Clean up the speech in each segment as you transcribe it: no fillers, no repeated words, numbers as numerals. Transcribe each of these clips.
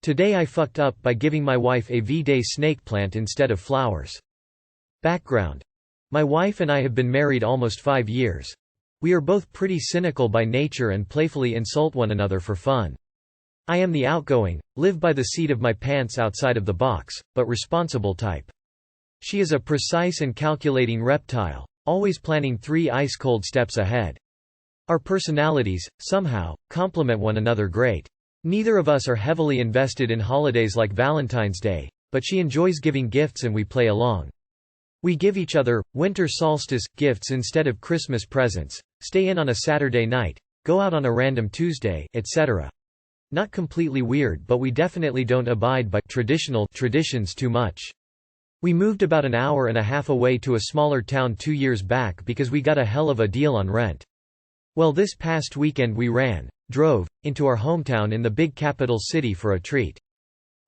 Today I fucked up by giving my wife a V-Day snake plant instead of flowers. Background. My wife and I have been married almost 5 years. We are both pretty cynical by nature and playfully insult one another for fun. I am the outgoing, live by the seat of my pants outside of the box, but responsible type. She is a precise and calculating reptile, always planning 3 ice-cold steps ahead. Our personalities, somehow, complement one another great. Neither of us are heavily invested in holidays like Valentine's Day, but she enjoys giving gifts and we play along. We give each other winter solstice gifts instead of Christmas presents, stay in on a Saturday night, go out on a random Tuesday, etc. Not completely weird, but we definitely don't abide by traditions too much. We moved about an hour and a half away to a smaller town 2 years back because we got a hell of a deal on rent. Well, this past weekend we drove into our hometown in the big capital city for a treat.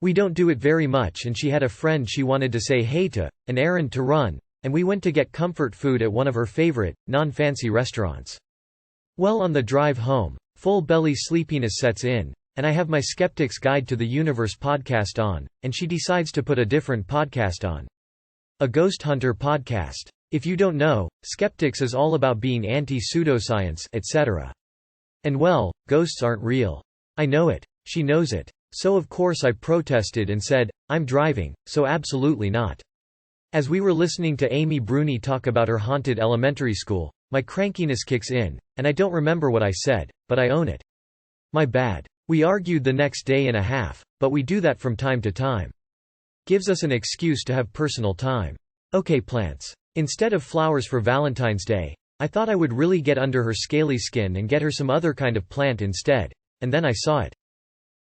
We don't do it very much and she had a friend she wanted to say hey to, an errand to run, and we went to get comfort food at one of her favorite, non-fancy restaurants. Well, on the drive home, full belly sleepiness sets in, and I have my Skeptic's Guide to the Universe podcast on, and she decides to put a different podcast on. A ghost hunter podcast. If you don't know, Skeptics is all about being anti-pseudoscience, etc. And well, ghosts aren't real. I know it. She knows it. So of course I protested and said, I'm driving, so absolutely not. As we were listening to Amy Bruni talk about her haunted elementary school, my crankiness kicks in, and I don't remember what I said, but I own it. My bad. We argued the next day and a half, but we do that from time to time. Gives us an excuse to have personal time. Okay, plants. Instead of flowers for Valentine's Day, I thought I would really get under her scaly skin and get her some other kind of plant instead, and then I saw it.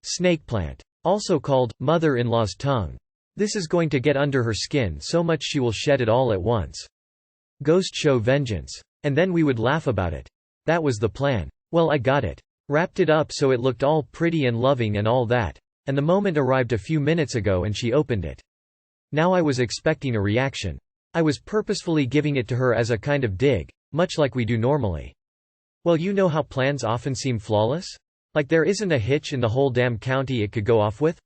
Snake plant. Also called, mother-in-law's tongue. This is going to get under her skin so much she will shed it all at once. Ghost show vengeance. And then we would laugh about it. That was the plan. Well, I got it. Wrapped it up so it looked all pretty and loving and all that, and the moment arrived a few minutes ago and she opened it. Now I was expecting a reaction. I was purposefully giving it to her as a kind of dig, much like we do normally. Well, you know how plans often seem flawless? Like there isn't a hitch in the whole damn county it could go off with?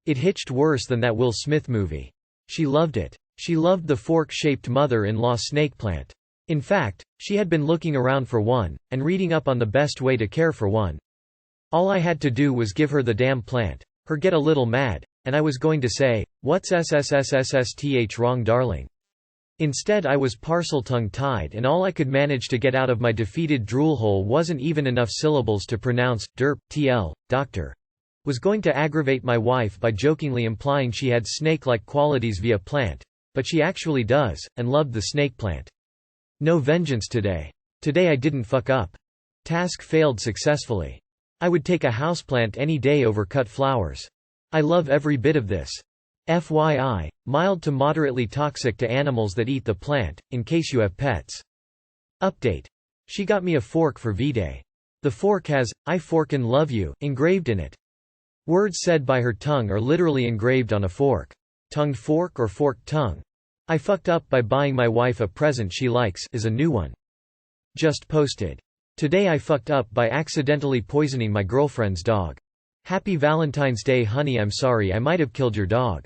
It hitched worse than that Will Smith movie. She loved it. She loved the fork-shaped mother-in-law snake plant. In fact, she had been looking around for one, and reading up on the best way to care for one. All I had to do was give her the damn plant, her get a little mad, and I was going to say, "What's SSSSSTH wrong, darling?" Instead I was parcel tongue-tied and all I could manage to get out of my defeated drool hole wasn't even enough syllables to pronounce, derp, TL, doctor. Was going to aggravate my wife by jokingly implying she had snake-like qualities via plant, but she actually does, and loved the snake plant. No vengeance today. Today I didn't fuck up. Task failed successfully. I would take a houseplant any day over cut flowers. I love every bit of this. FYI, mild to moderately toxic to animals that eat the plant, in case you have pets. Update. She got me a fork for V-Day. The fork has, "I forkin' love you," engraved in it. Words said by her tongue are literally engraved on a fork. Tongued fork or forked tongue? I fucked up by buying my wife a present she likes is a new one. Just posted. Today I fucked up by accidentally poisoning my girlfriend's dog. Happy Valentine's Day, honey. I'm sorry I might have killed your dog.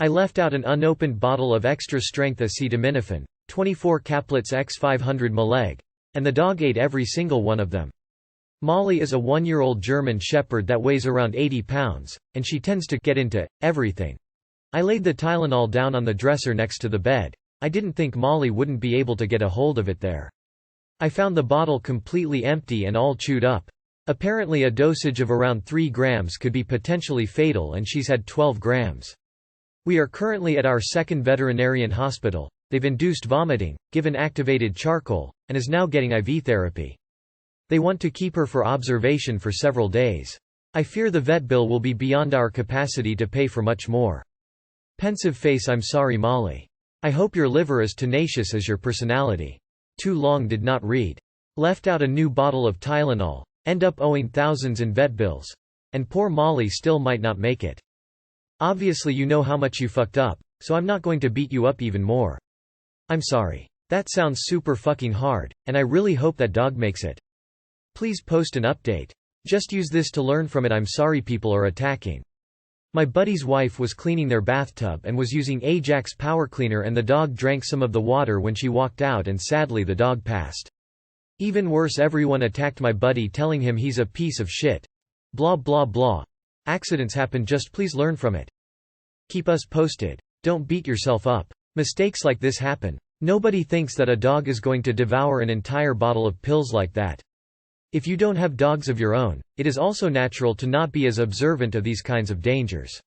I left out an unopened bottle of extra-strength acetaminophen, 24 caplets x 500 mg, and the dog ate every single one of them. Molly is a 1-year-old German Shepherd that weighs around 80 pounds, and she tends to get into everything. I laid the Tylenol down on the dresser next to the bed. I didn't think Molly wouldn't be able to get a hold of it there. I found the bottle completely empty and all chewed up. Apparently a dosage of around 3 grams could be potentially fatal and she's had 12 grams. We are currently at our second veterinarian hospital. They've induced vomiting, given activated charcoal, and is now getting IV therapy. They want to keep her for observation for several days. I fear the vet bill will be beyond our capacity to pay for much more. Pensive face. I'm sorry, Molly. I hope your liver is tenacious as your personality. Too long did not read. Left out a new bottle of Tylenol. End up owing thousands in vet bills. And poor Molly still might not make it. Obviously you know how much you fucked up, so I'm not going to beat you up even more. I'm sorry. That sounds super fucking hard, and I really hope that dog makes it. Please post an update. Just use this to learn from it. I'm sorry people are attacking. My buddy's wife was cleaning their bathtub and was using Ajax power cleaner, and the dog drank some of the water when she walked out, and sadly the dog passed. Even worse, everyone attacked my buddy, telling him he's a piece of shit. Blah blah blah. Accidents happen, just please learn from it. Keep us posted. Don't beat yourself up. Mistakes like this happen. Nobody thinks that a dog is going to devour an entire bottle of pills like that. If you don't have dogs of your own, it is also natural to not be as observant of these kinds of dangers.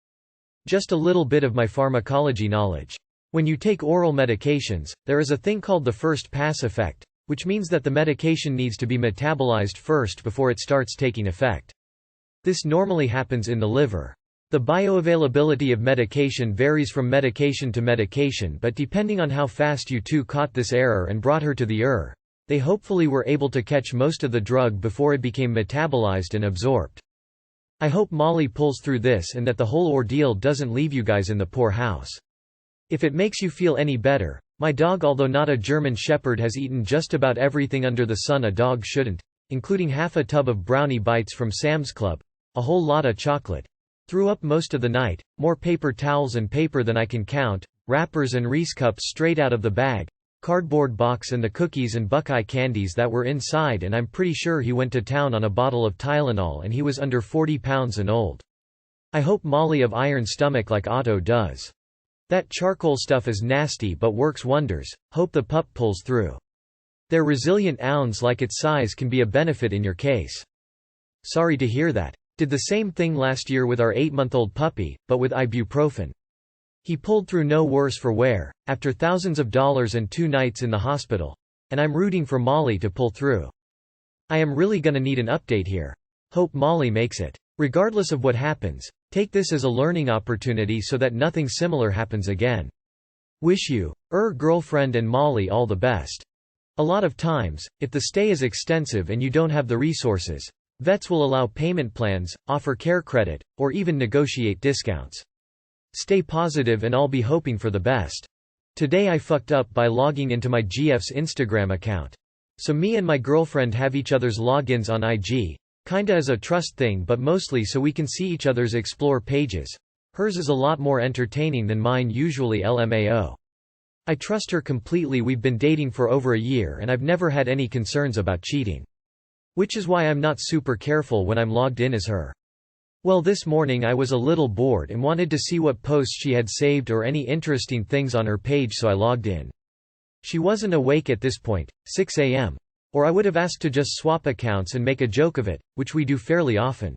Just a little bit of my pharmacology knowledge. When you take oral medications, there is a thing called the first pass effect, which means that the medication needs to be metabolized first before it starts taking effect. This normally happens in the liver. The bioavailability of medication varies from medication to medication, but depending on how fast you two caught this error and brought her to the ER, they hopefully were able to catch most of the drug before it became metabolized and absorbed. I hope Molly pulls through this and that the whole ordeal doesn't leave you guys in the poor house. If it makes you feel any better, my dog, although not a German Shepherd, has eaten just about everything under the sun a dog shouldn't, including half a tub of brownie bites from Sam's Club, a whole lot of chocolate. Threw up most of the night, more paper towels and paper than I can count, wrappers and Reese cups straight out of the bag, cardboard box and the cookies and Buckeye candies that were inside, and I'm pretty sure he went to town on a bottle of Tylenol, and he was under 40 pounds and old. I hope Molly of iron stomach like Otto does. That charcoal stuff is nasty but works wonders, hope the pup pulls through. Their resilient ounds like its size can be a benefit in your case. Sorry to hear that. Did the same thing last year with our 8-month-old puppy, but with ibuprofen. He pulled through no worse for wear, after thousands of dollars and 2 nights in the hospital. And I'm rooting for Molly to pull through. I am really gonna need an update here. Hope Molly makes it. Regardless of what happens, take this as a learning opportunity so that nothing similar happens again. Wish you, girlfriend and Molly all the best. A lot of times, if the stay is extensive and you don't have the resources, vets will allow payment plans, offer care credit, or even negotiate discounts. Stay positive and I'll be hoping for the best. Today I fucked up by logging into my GF's Instagram account. So me and my girlfriend have each other's logins on IG, kinda as a trust thing but mostly so we can see each other's explore pages. Hers is a lot more entertaining than mine usually, LMAO. I trust her completely. We've been dating for over a year and I've never had any concerns about cheating. Which is why I'm not super careful when I'm logged in as her. Well, this morning I was a little bored and wanted to see what posts she had saved or any interesting things on her page, so I logged in. She wasn't awake at this point, 6 a.m. Or I would have asked to just swap accounts and make a joke of it, which we do fairly often.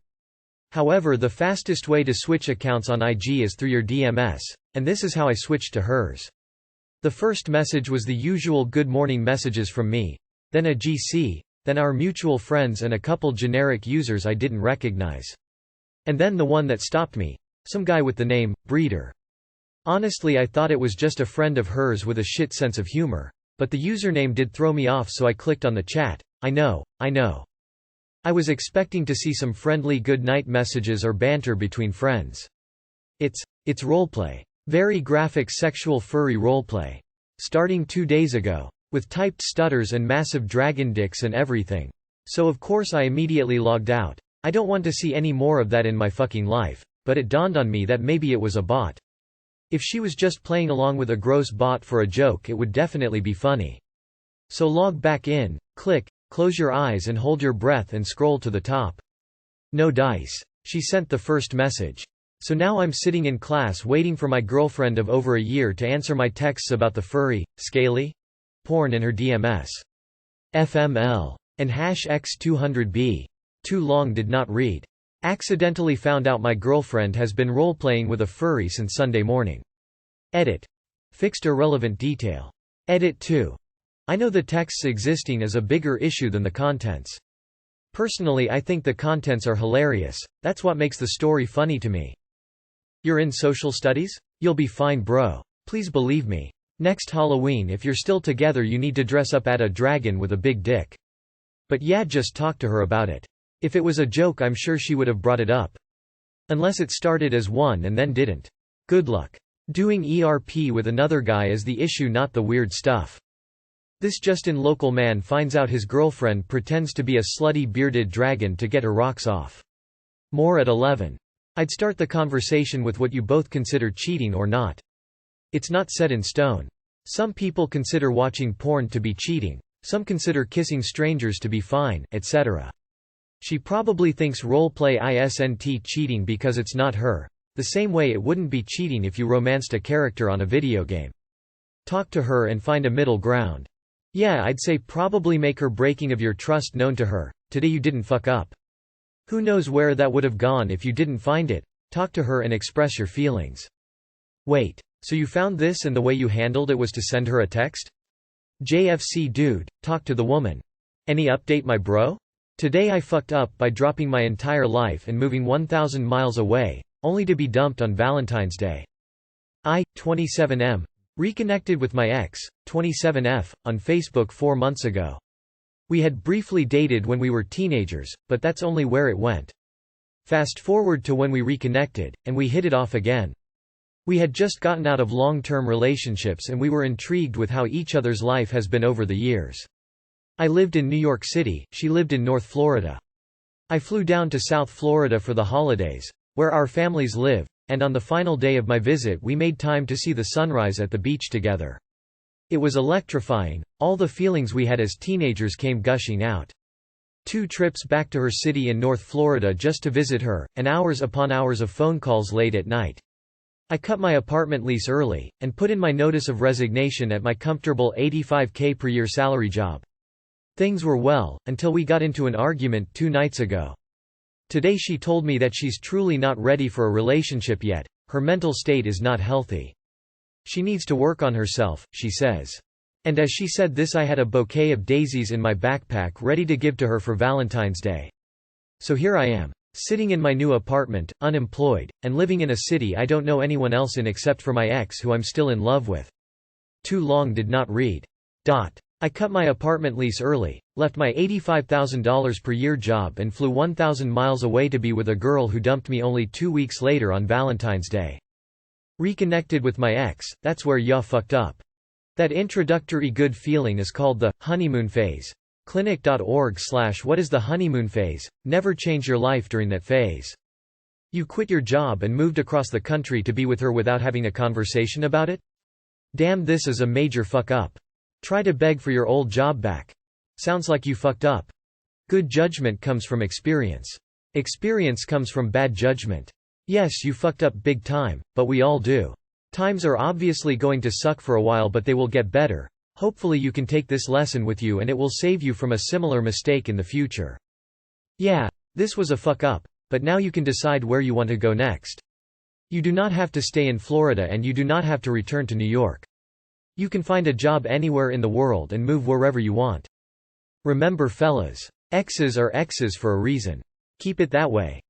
However, the fastest way to switch accounts on IG is through your DMS, and this is how I switched to hers. The first message was the usual good morning messages from me, then a GC, then our mutual friends and a couple generic users I didn't recognize. And then the one that stopped me, some guy with the name, Breeder. Honestly, I thought it was just a friend of hers with a shit sense of humor. But the username did throw me off, so I clicked on the chat. I know. I was expecting to see some friendly good night messages or banter between friends. It's roleplay. Very graphic sexual furry roleplay. Starting 2 days ago. With typed stutters and massive dragon dicks and everything. So of course I immediately logged out. I don't want to see any more of that in my fucking life, but it dawned on me that maybe it was a bot. If she was just playing along with a gross bot for a joke, it would definitely be funny. So log back in, click, close your eyes and hold your breath and scroll to the top. No dice. She sent the first message. So now I'm sitting in class waiting for my girlfriend of over a year to answer my texts about the furry, scaly porn in her DMS. FML. And #X200B. Too long, did not read. Accidentally found out my girlfriend has been role-playing with a furry since Sunday morning. Edit. Fixed irrelevant detail. Edit 2. I know the texts existing is a bigger issue than the contents. Personally, I think the contents are hilarious. That's what makes the story funny to me. You're in social studies? You'll be fine, bro. Please believe me. Next Halloween, if you're still together, you need to dress up as a dragon with a big dick. But yeah, just talk to her about it. If it was a joke, I'm sure she would have brought it up. Unless it started as one and then didn't. Good luck. Doing ERP with another guy is the issue, not the weird stuff. This Justin local man finds out his girlfriend pretends to be a slutty bearded dragon to get her rocks off. More at 11. I'd start the conversation with what you both consider cheating or not. It's not set in stone. Some people consider watching porn to be cheating, some consider kissing strangers to be fine, etc. She probably thinks roleplay isn't cheating because it's not her, the same way it wouldn't be cheating if you romanced a character on a video game. Talk to her and find a middle ground. Yeah, I'd say probably make her breaking of your trust known to her. Today you didn't fuck up. Who knows where that would have gone if you didn't find it? Talk to her and express your feelings. Wait, so you found this and the way you handled it was to send her a text? JFC dude, talk to the woman. Any update, my bro? Today I fucked up by dropping my entire life and moving 1,000 miles away, only to be dumped on Valentine's Day. I, 27M, reconnected with my ex, 27F, on Facebook 4 months ago. We had briefly dated when we were teenagers, but that's only where it went. Fast forward to when we reconnected, and we hit it off again. We had just gotten out of long-term relationships and we were intrigued with how each other's life has been over the years. I lived in New York City, she lived in North Florida. I flew down to South Florida for the holidays, where our families live, and on the final day of my visit we made time to see the sunrise at the beach together. It was electrifying, all the feelings we had as teenagers came gushing out. 2 trips back to her city in North Florida just to visit her, and hours upon hours of phone calls late at night. I cut my apartment lease early, and put in my notice of resignation at my comfortable $85K per year salary job. Things were well, until we got into an argument 2 nights ago. Today she told me that she's truly not ready for a relationship yet, her mental state is not healthy. She needs to work on herself, she says. And as she said this I had a bouquet of daisies in my backpack ready to give to her for Valentine's Day. So here I am, sitting in my new apartment, unemployed, and living in a city I don't know anyone else in except for my ex who I'm still in love with. Too long did not read. I cut my apartment lease early, left my $85,000 per year job and flew 1,000 miles away to be with a girl who dumped me only 2 weeks later on Valentine's Day. Reconnected with my ex, that's where ya fucked up. That introductory good feeling is called the honeymoon phase. Clinic.org/what is the honeymoon phase? Never change your life during that phase. You quit your job and moved across the country to be with her without having a conversation about it? Damn, this is a major fuck up. Try to beg for your old job back. Sounds like you fucked up. Good judgment comes from experience. Experience comes from bad judgment. Yes, you fucked up big time, but we all do. Times are obviously going to suck for a while, but they will get better. Hopefully you can take this lesson with you and it will save you from a similar mistake in the future. Yeah, this was a fuck up, but now you can decide where you want to go next. You do not have to stay in Florida and you do not have to return to New York. You can find a job anywhere in the world and move wherever you want. Remember fellas, exes are exes for a reason. Keep it that way.